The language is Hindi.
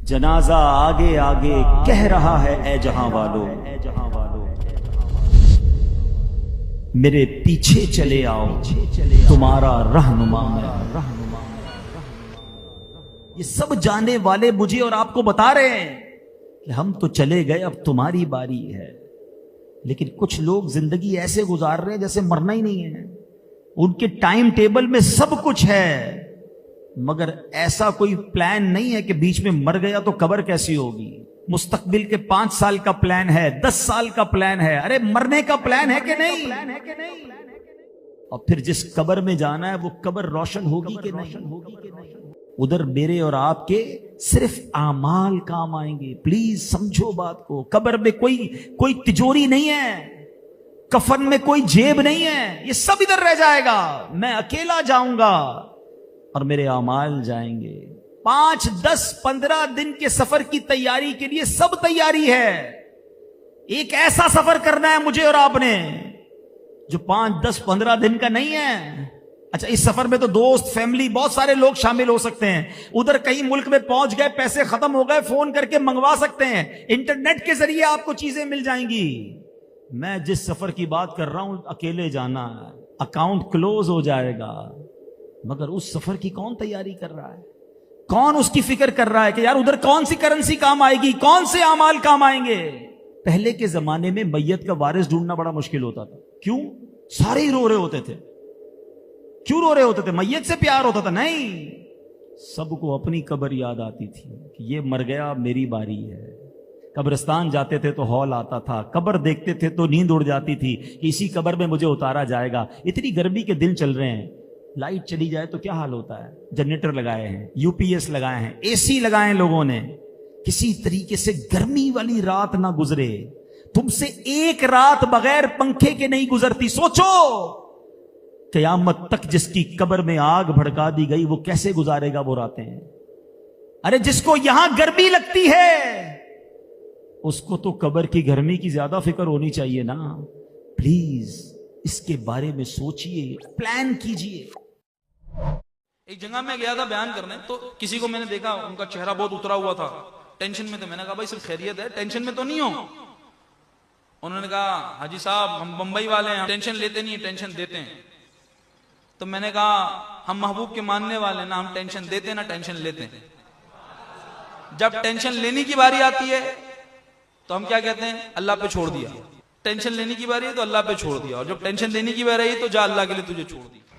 जनाजा आगे आगे कह रहा है, ए जहां वालों मेरे पीछे चले आओ, तुम्हारा रहनुमा मैं। ये सब जाने वाले मुझे और आपको बता रहे हैं कि हम तो चले गए, अब तुम्हारी बारी है। लेकिन कुछ लोग जिंदगी ऐसे गुजार रहे हैं जैसे मरना ही नहीं है। उनके टाइम टेबल में सब कुछ है, मगर ऐसा कोई प्लान नहीं है कि बीच में मर गया तो कब्र कैसी होगी। मुस्तकबिल के 5 साल का प्लान है, 10 साल का प्लान है, अरे मरने का प्लान है कि नहीं? और फिर जिस कब्र में जाना है वो कब्र रोशन होगी कि नहीं? उधर मेरे और आपके सिर्फ आमाल काम आएंगे। प्लीज समझो बात को। कब्र में कोई तिजोरी नहीं है, कफन में कोई जेब नहीं है, ये सब इधर रह जाएगा। मैं अकेला जाऊंगा और मेरे आमाल जाएंगे। 5, 10, 15 दिन के सफर की तैयारी के लिए सब तैयारी है। एक ऐसा सफर करना है मुझे और आपने जो 5, 10, 15 दिन का नहीं है। अच्छा, इस सफर में तो दोस्त, फैमिली, बहुत सारे लोग शामिल हो सकते हैं। उधर कहीं मुल्क में पहुंच गए, पैसे खत्म हो गए, फोन करके मंगवा सकते हैं। इंटरनेट के जरिए आपको चीजें मिल जाएंगी। मैं जिस सफर की बात कर रहा हूं, अकेले जाना है, अकाउंट क्लोज हो जाएगा। मगर उस सफर की कौन तैयारी कर रहा है? कौन उसकी फिक्र कर रहा है कि यार उधर कौन सी करेंसी काम आएगी, कौन से अमाल काम आएंगे? पहले के जमाने में मैयत का वारिस ढूंढना बड़ा मुश्किल होता था। क्यों? सारे ही रो रहे होते थे। क्यों रो रहे होते थे? मैयत से प्यार होता था? नहीं, सबको अपनी कब्र याद आती थी कि ये मर गया, मेरी बारी है। कब्रिस्तान जाते थे तो हौल आता था, कब्र देखते थे तो नींद उड़ जाती थी कि इसी कब्र में मुझे उतारा जाएगा। इतनी गर्मी के दिन चल रहे हैं, लाइट चली जाए तो क्या हाल होता है? जनरेटर लगाए हैं, यूपीएस लगाए हैं, एसी लगाए हैं लोगों ने। किसी तरीके से गर्मी वाली रात ना गुजरे। तुमसे एक रात बगैर पंखे के नहीं गुजरती। सोचो, क़यामत तक जिसकी कब्र में आग भड़का दी गई वो कैसे गुजारेगा वो रातें? अरे जिसको यहां गर्मी लगती है उसको तो कब्र की गर्मी की ज्यादा फिक्र होनी चाहिए ना। प्लीज इसके बारे में सोचिए, प्लान कीजिए। एक जगह में गया था बयान करने, तो किसी को मैंने देखा, उनका चेहरा बहुत उतरा हुआ था, टेंशन में थे। मैंने कहा भाई सब खैरियत है, टेंशन में तो नहीं हो? उन्होंने कहा हाजी साहब हम बंबई वाले हैं, टेंशन लेते नहीं, टेंशन देते हैं। तो मैंने कहा हम महबूब के मानने वाले ना, हम टेंशन देते ना टेंशन लेते हैं। जब टेंशन लेने की बारी आती है तो हम क्या कहते हैं? अल्लाह पे छोड़ दिया। टेंशन लेने की बारी है तो अल्लाह पे छोड़ दिया, और जब टेंशन लेने की बारी आई तो जा अल्लाह के लिए तुझे छोड़ दिया।